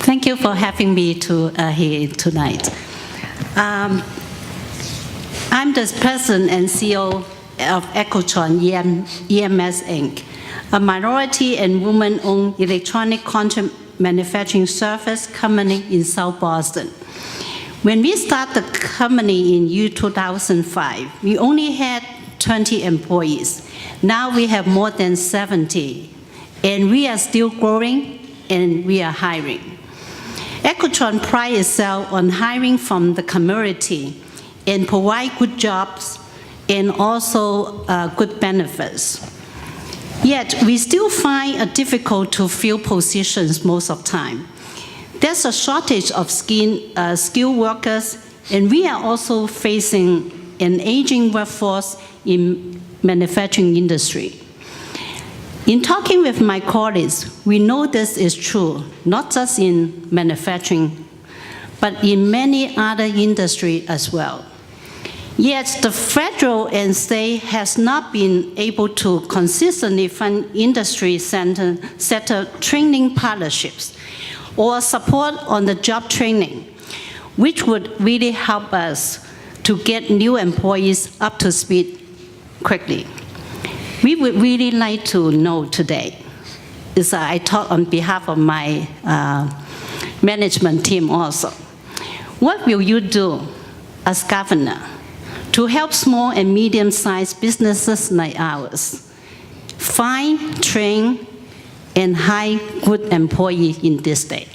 Thank you for having me here tonight. I'm the president and CEO of Ecotron EMS Inc., a minority and woman-owned electronic contract manufacturing service company in South Boston. When we started the company in year 2005, we only had 20 employees. Now we have more than 70, and we are still growing, and we are hiring. Ecotron prides itself on hiring from the community and provide good jobs and also good benefits. Yet, we still find it difficult to fill positions most of the time. There's a shortage of skilled workers, and we are also facing an aging workforce in manufacturing industry. In talking with my colleagues, we know this is true, not just in manufacturing, but in many other industries as well. Yet the federal and state has not been able to consistently fund industry center training partnerships or support on the job training, which would really help us to get new employees up to speed quickly. We would really like to know today, I talk on behalf of my management team also, what will you do as governor to help small and medium-sized businesses like ours find, train, and hire good employees in this state?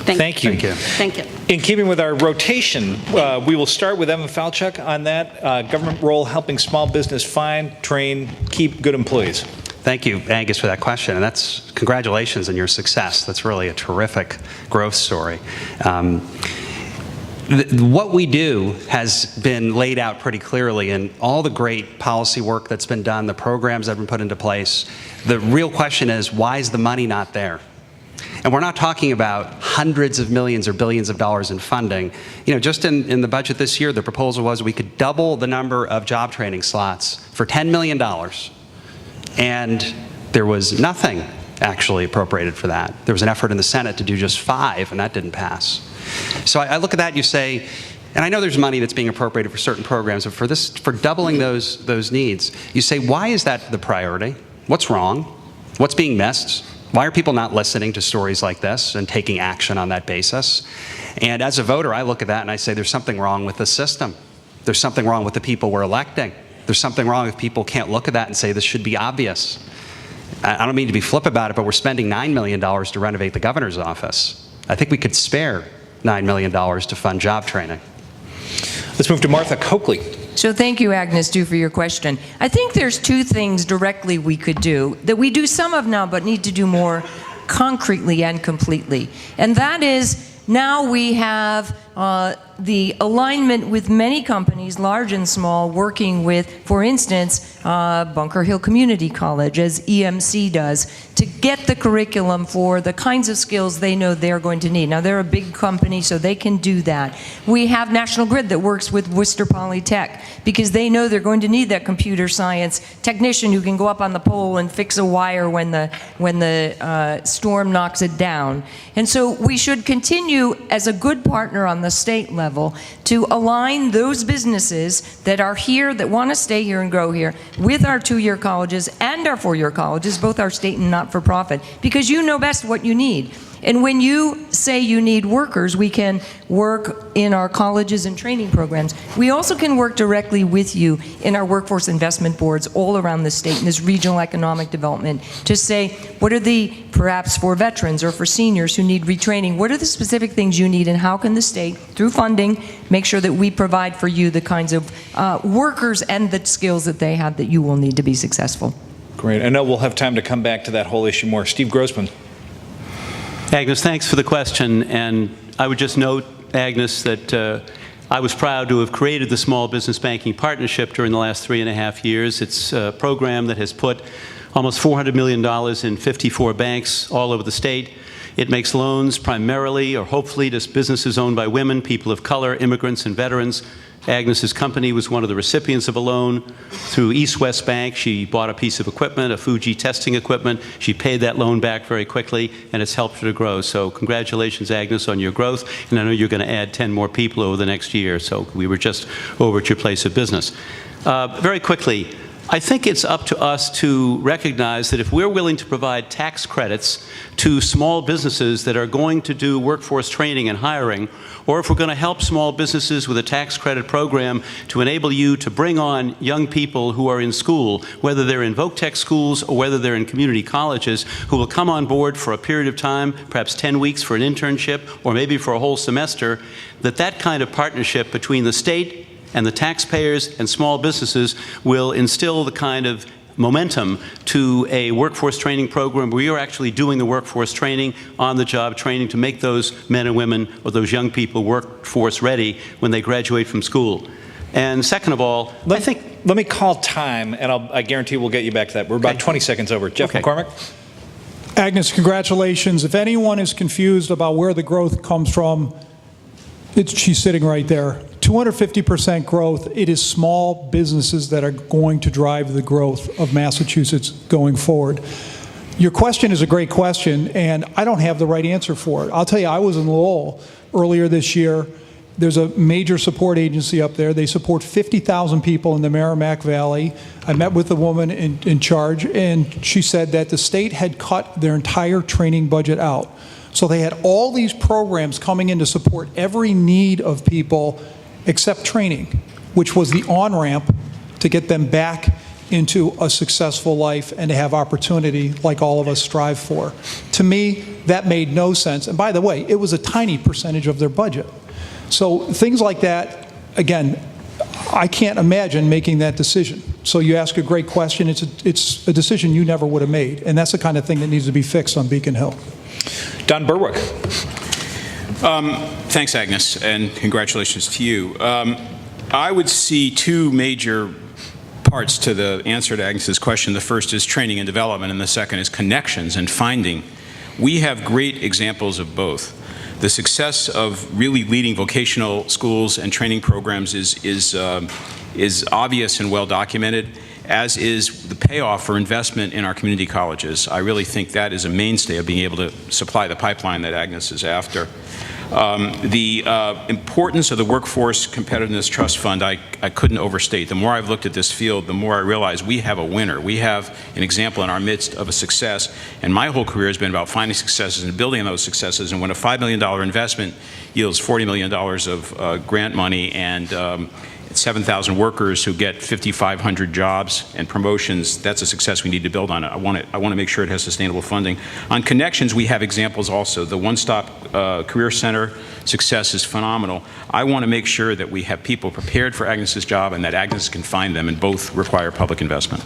Thank you. Thank you. In keeping with our rotation, we will start with Evan Falchuk on that government role helping small business find, train, keep good employees. Thank you, Angus, for that question. And that's congratulations on your success. That's really a terrific growth story. What we do has been laid out pretty clearly in all the great policy work that's been done, the programs that have been put into place. The real question is, why is the money not there? And we're not talking about hundreds of millions or billions of dollars in funding. You know, just in the budget this year, the proposal was we could double the number of job training slots for $10 million. And there was nothing actually appropriated for that. There was an effort in the Senate to do just 5, and that didn't pass. So I look at that and you say, and I know there's money that's being appropriated for certain programs, but for doubling those needs, you say, why is that the priority? What's wrong? What's being missed? Why are people not listening to stories like this and taking action on that basis? And as a voter, I look at that and I say, there's something wrong with the system. There's something wrong with the people we're electing. There's something wrong if people can't look at that and say, this should be obvious. I don't mean to be flip about it, but we're spending $9 million to renovate the governor's office. I think we could spare $9 million to fund job training. Let's move to Martha Coakley. So thank you, Agnes, for your question. I think there's 2 things directly we could do that we do some of now but need to do more concretely and completely. And that is, now we have the alignment with many companies, large and small, working with, for instance, Bunker Hill Community College, as EMC does, to get the curriculum for the kinds of skills they know they're going to need. Now, they're a big company, so they can do that. We have National Grid that works with Worcester Polytech, because they know they're going to need that computer science technician who can go up on the pole and fix a wire when the storm knocks it down. And so we should continue as a good partner on the state level to align those businesses that are here, that want to stay here and grow here, with our 2-year colleges and our 4-year colleges, both our state and not-for-profit, because you know best what you need. And when you say you need workers, we can work in our colleges and training programs. We also can work directly with you in our workforce investment boards all around the state in this regional economic development to say, what are the, perhaps for veterans or for seniors who need retraining, what are the specific things you need, and how can the state, through funding, make sure that we provide for you the kinds of workers and the skills that they have that you will need to be successful. Great. I know we'll have time to come back to that whole issue more. Steve Grossman. Agnes, thanks for the question, and I would just note, Agnes, that I was proud to have created the Small Business Banking Partnership during the last 3.5 years. It's a program that has put almost $400 million in 54 banks all over the state. It makes loans primarily or hopefully to businesses owned by women, people of color, immigrants, and veterans. Agnes's company was one of the recipients of a loan through East West Bank. She bought a piece of equipment, a Fuji testing equipment. She paid that loan back very quickly, and it's helped her to grow. So congratulations, Agnes, on your growth. And I know you're going to add 10 more people over the next year. So we were just over at your place of business. Very quickly, I think it's up to us to recognize that if we're willing to provide tax credits to small businesses that are going to do workforce training and hiring, or if we're going to help small businesses with a tax credit program to enable you to bring on young people who are in school, whether they're in voc-tech schools or whether they're in community colleges, who will come on board for a period of time, perhaps 10 weeks for an internship, or maybe for a whole semester, that kind of partnership between the state and the taxpayers and small businesses will instill the kind of momentum to a workforce training program where you're actually doing the workforce training, on-the-job training to make those men and women or those young people workforce ready when they graduate from school. And second of all, let me call time, and I guarantee we'll get you back to that. We're about 20 seconds over. Jeff McCormick. Agnes, congratulations. If anyone is confused about where the growth comes from, she's sitting right there. 250% growth. It is small businesses that are going to drive the growth of Massachusetts going forward. Your question is a great question, and I don't have the right answer for it. I'll tell you, I was in Lowell earlier this year. There's a major support agency up there. They support 50,000 people in the Merrimack Valley. I met with the woman in charge, and she said that the state had cut their entire training budget out. So they had all these programs coming in to support every need of people except training, which was the on-ramp to get them back into a successful life and to have opportunity like all of us strive for. To me, that made no sense. And by the way, it was a tiny percentage of their budget. So things like that, again, I can't imagine making that decision. So you ask a great question. It's a decision you never would have made. And that's the kind of thing that needs to be fixed on Beacon Hill. Don Berwick. Thanks, Agnes, and congratulations to you. I would see two major parts to the answer to Agnes's question. The first is training and development, and the second is connections and finding. We have great examples of both. The success of really leading vocational schools and training programs is obvious and well documented, as is the payoff for investment in our community colleges. I really think that is a mainstay of being able to supply the pipeline that Agnes is after. The importance of the Workforce Competitiveness Trust Fund, I couldn't overstate. The more I've looked at this field, the more I realize we have a winner. We have an example in our midst of a success, and my whole career has been about finding successes and building on those successes. And when a $5 million investment yields $40 million of grant money and 7,000 workers who get 5,500 jobs and promotions, that's a success we need to build on. I want to make sure it has sustainable funding. On connections, we have examples also. The One-Stop Career Center success is phenomenal. I want to make sure that we have people prepared for Agnes's job and that Agnes can find them, and both require public investment.